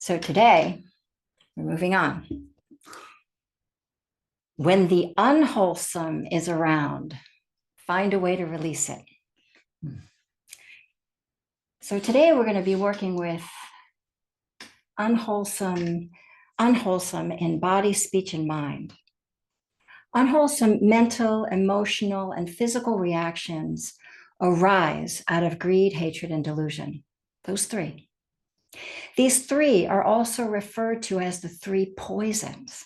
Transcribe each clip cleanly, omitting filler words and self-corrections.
So today, we're moving on. When the unwholesome is around, find a way to release it. So today we're going to be working with unwholesome in body, speech, and mind. Unwholesome mental, emotional, and physical reactions arise out of greed, hatred, and delusion. Those three. These three are also referred to as the three poisons.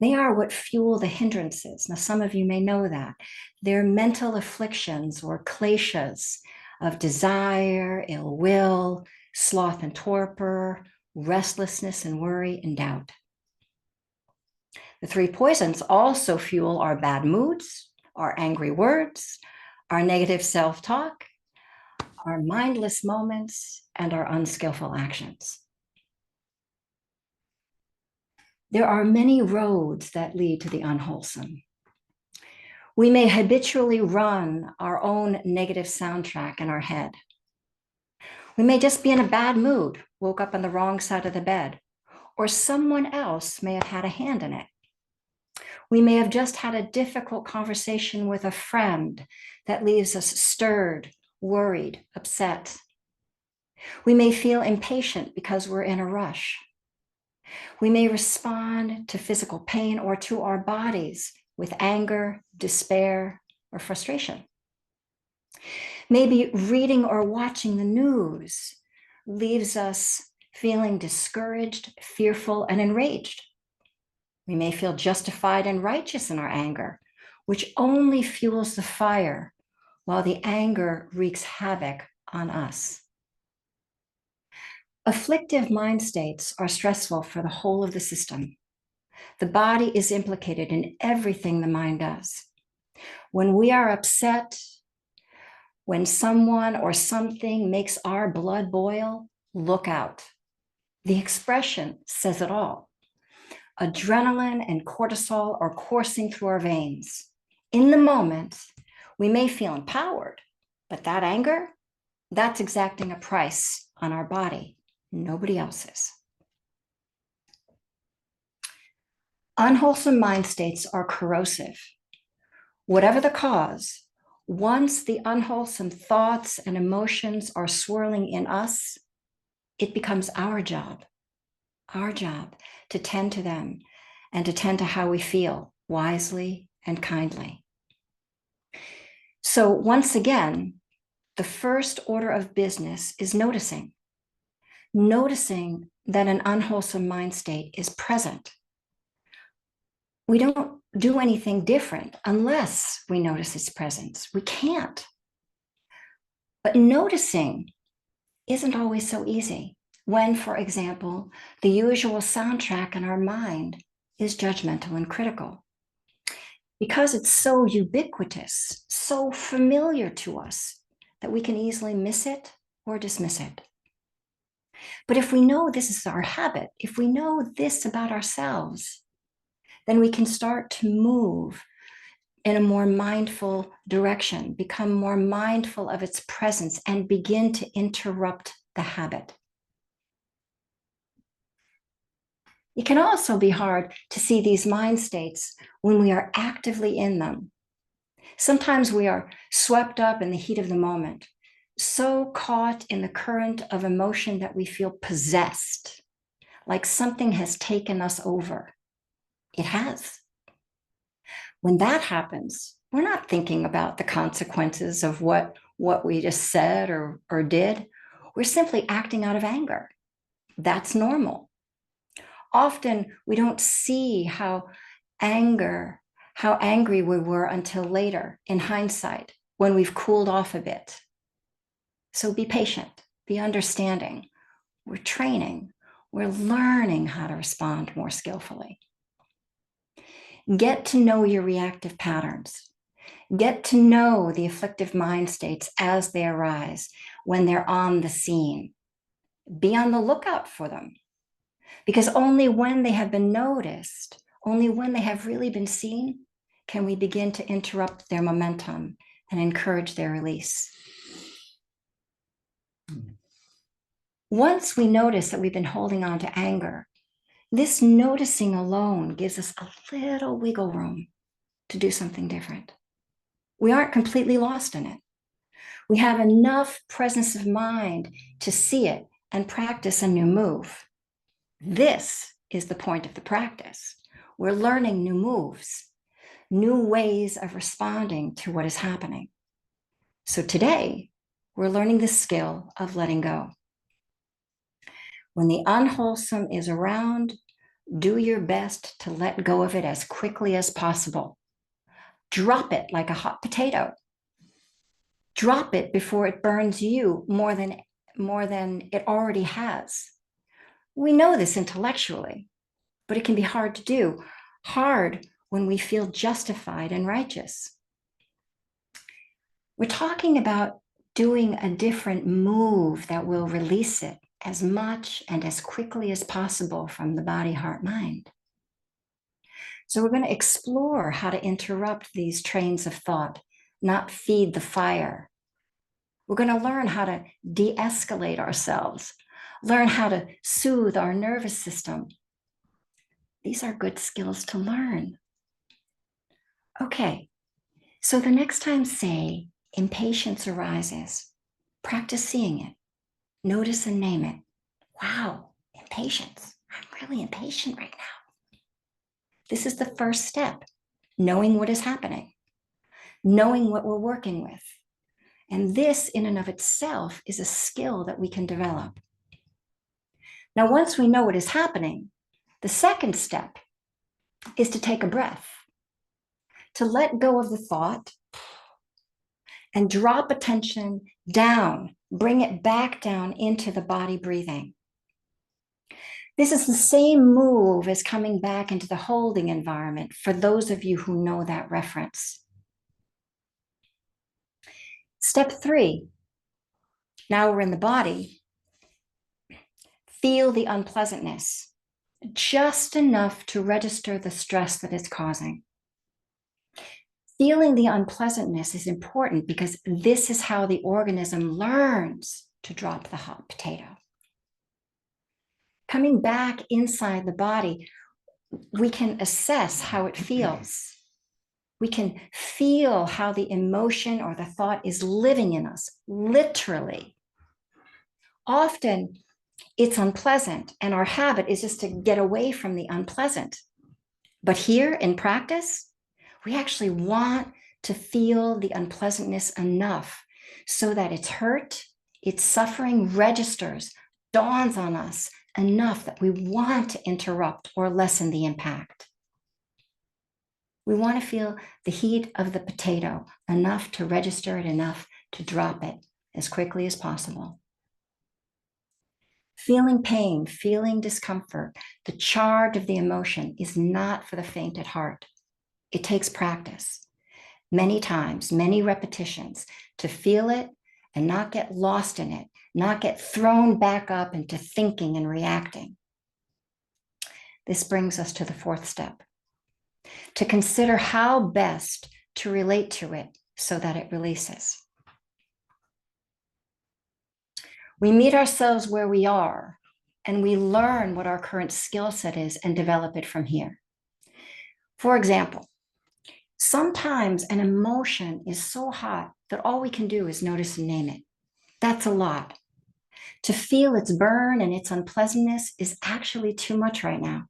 They are what fuel the hindrances. Now, some of you may know that. They're mental afflictions or kleshas of desire, ill will, sloth and torpor, restlessness and worry and doubt. The three poisons also fuel our bad moods, our angry words, our negative self-talk, our mindless moments, and our unskillful actions. There are many roads that lead to the unwholesome. We may habitually run our own negative soundtrack in our head. We may just be in a bad mood, woke up on the wrong side of the bed, or someone else may have had a hand in it. We may have just had a difficult conversation with a friend that leaves us stirred, worried, upset. We may feel impatient because we're in a rush. We may respond to physical pain or to our bodies with anger, despair, or frustration. Maybe reading or watching the news leaves us feeling discouraged, fearful, and enraged. We may feel justified and righteous in our anger, which only fuels the fire while the anger wreaks havoc on us. Afflictive mind states are stressful for the whole of the system. The body is implicated in everything the mind does. When we are upset, when someone or something makes our blood boil, look out. The expression says it all. Adrenaline and cortisol are coursing through our veins. In the moment, we may feel empowered, but that anger, that's exacting a price on our body, nobody else's. Unwholesome mind states are corrosive. Whatever the cause, once the unwholesome thoughts and emotions are swirling in us, it becomes our job to tend to them and to tend to how we feel wisely and kindly. So once again, the first order of business is noticing that an unwholesome mind state is present. We don't do anything different unless we notice its presence. We can't. But noticing isn't always so easy when, for example, the usual soundtrack in our mind is judgmental and critical. Because it's so ubiquitous, so familiar to us, that we can easily miss it or dismiss it. But if we know this is our habit, if we know this about ourselves, then we can start to move in a more mindful direction, become more mindful of its presence, and begin to interrupt the habit. It can also be hard to see these mind states when we are actively in them. Sometimes we are swept up in the heat of the moment, so caught in the current of emotion that we feel possessed, like something has taken us over. It has. When that happens, we're not thinking about the consequences of what we just said or did. We're simply acting out of anger. That's normal. Often we don't see how angry we were until later, in hindsight, when we've cooled off a bit. So be patient, be understanding. We're training, we're learning how to respond more skillfully. Get to know your reactive patterns. Get to know the afflictive mind states as they arise when they're on the scene. Be on the lookout for them. Because only when they have been noticed, only when they have really been seen, can we begin to interrupt their momentum and encourage their release. Once we notice that we've been holding on to anger, this noticing alone gives us a little wiggle room to do something different. We aren't completely lost in it. We have enough presence of mind to see it and practice a new move. This is the point of the practice. We're learning new moves, new ways of responding to what is happening. So today, we're learning the skill of letting go. When the unwholesome is around, do your best to let go of it as quickly as possible. Drop it like a hot potato. Drop it before it burns you more than it already has. We know this intellectually, but it can be hard to do. Hard when we feel justified and righteous. We're talking about doing a different move that will release it as much and as quickly as possible from the body, heart, mind. So we're going to explore how to interrupt these trains of thought, not feed the fire. We're going to learn how to de-escalate ourselves, learn how to soothe our nervous system. These are good skills to learn. Okay, so the next time, say, impatience arises, practice seeing it. Notice and name it. Wow, impatience. I'm really impatient right now. This is the first step, knowing what is happening, knowing what we're working with. And this in and of itself is a skill that we can develop. Now, once we know what is happening, the second step is to take a breath, to let go of the thought and drop attention down, bring it back down into the body breathing. This is the same move as coming back into the holding environment for those of you who know that reference. Step 3, now we're in the body. Feel the unpleasantness, just enough to register the stress that it's causing. Feeling the unpleasantness is important because this is how the organism learns to drop the hot potato. Coming back inside the body, we can assess how it feels. We can feel how the emotion or the thought is living in us, literally. Often it's unpleasant, and our habit is just to get away from the unpleasant. But here in practice, we actually want to feel the unpleasantness enough so that its hurt, its suffering registers, dawns on us enough that we want to interrupt or lessen the impact. We want to feel the heat of the potato enough to register it, enough to drop it as quickly as possible. Feeling pain, feeling discomfort, the charge of the emotion is not for the faint at heart. It takes practice, many times, many repetitions, to feel it and not get lost in it, not get thrown back up into thinking and reacting. This brings us to the fourth step, to consider how best to relate to it so that it releases. We meet ourselves where we are, and we learn what our current skill set is and develop it from here. For example, sometimes an emotion is so hot that all we can do is notice and name it. That's a lot. To feel its burn and its unpleasantness is actually too much right now.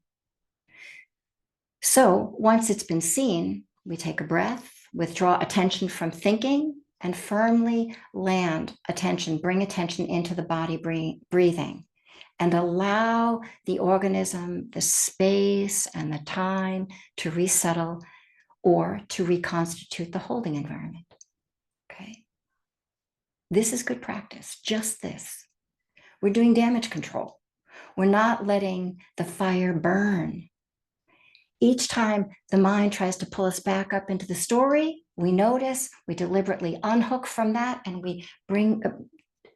So once it's been seen, we take a breath, withdraw attention from thinking, and firmly land attention, bring attention into the body breathing, and allow the organism the space and the time to resettle or to reconstitute the holding environment. Okay. This is good practice, just this. We're doing damage control. We're not letting the fire burn. Each time the mind tries to pull us back up into the story, we notice, we deliberately unhook from that, and we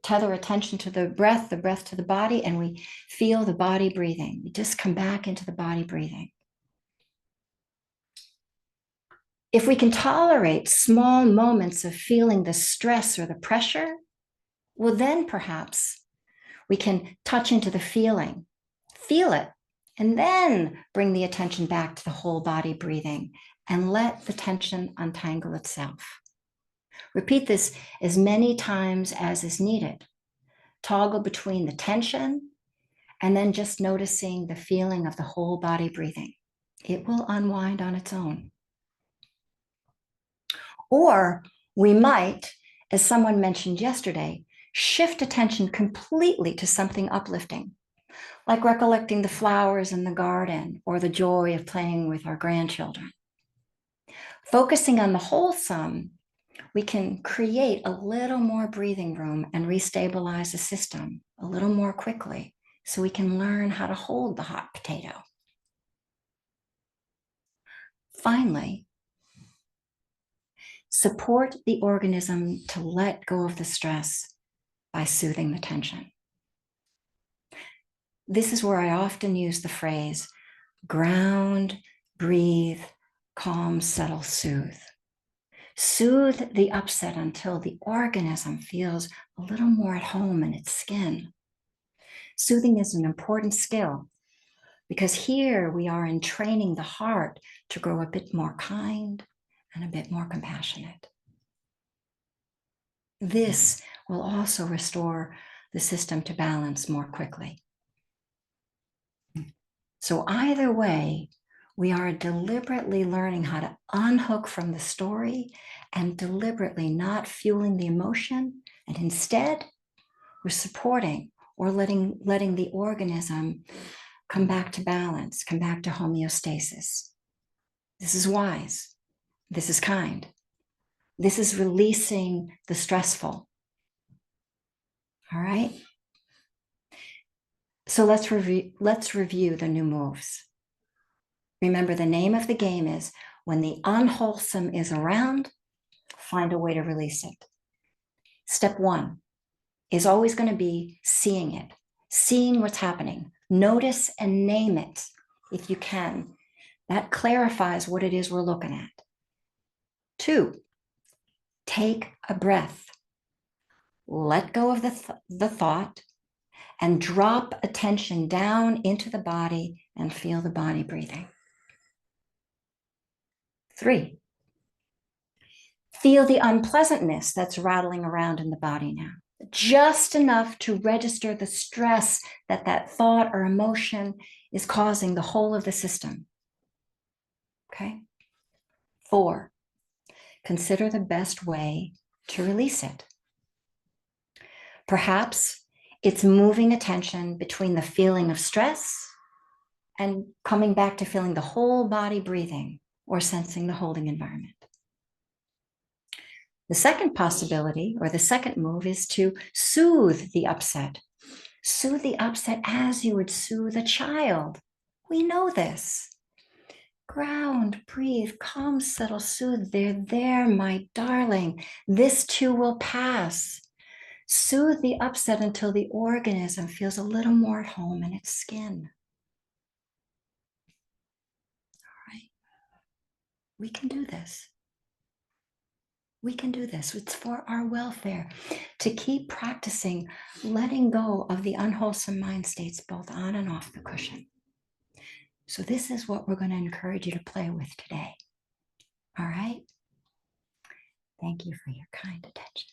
tether attention to the breath to the body, and we feel the body breathing. We just come back into the body breathing. If we can tolerate small moments of feeling the stress or the pressure, well, then perhaps We can touch into the feeling, feel it, and then bring the attention back to the whole body breathing and let the tension untangle itself. Repeat this as many times as is needed. Toggle between the tension and then just noticing the feeling of the whole body breathing. It will unwind on its own. Or we might, as someone mentioned yesterday, shift attention completely to something uplifting, like recollecting the flowers in the garden or the joy of playing with our grandchildren. Focusing on the wholesome, we can create a little more breathing room and restabilize the system a little more quickly so we can learn how to hold the hot potato. Finally, support the organism to let go of the stress by soothing the tension. This is where I often use the phrase ground, breathe, calm, settle, soothe. Soothe the upset until the organism feels a little more at home in its skin. Soothing is an important skill because here we are in training the heart to grow a bit more kind and a bit more compassionate. This will also restore the system to balance more quickly. So either way, we are deliberately learning how to unhook from the story and deliberately not fueling the emotion. And instead, we're supporting or letting the organism come back to balance, come back to homeostasis. This is wise. This is kind. This is releasing the stressful. All right? So let's review the new moves. Remember, the name of the game is when the unwholesome is around, find a way to release it. Step one is always going to be seeing it, seeing what's happening. Notice and name it if you can. That clarifies what it is we're looking at. 2, take a breath. Let go of the thought and drop attention down into the body and feel the body breathing. 3, feel the unpleasantness that's rattling around in the body now, just enough to register the stress that thought or emotion is causing the whole of the system. Okay? 4, consider the best way to release it. Perhaps it's moving attention between the feeling of stress and coming back to feeling the whole body breathing or sensing the holding environment. The second possibility, or the second move, is to soothe the upset. Soothe the upset as you would soothe a child. We know this. Ground, breathe, calm, settle, soothe. They're there, my darling. This too will pass. Soothe the upset until the organism feels a little more at home in its skin. All right. We can do this. We can do this. It's for our welfare to keep practicing letting go of the unwholesome mind states both on and off the cushion. So this is what we're going to encourage you to play with today. All right? Thank you for your kind attention.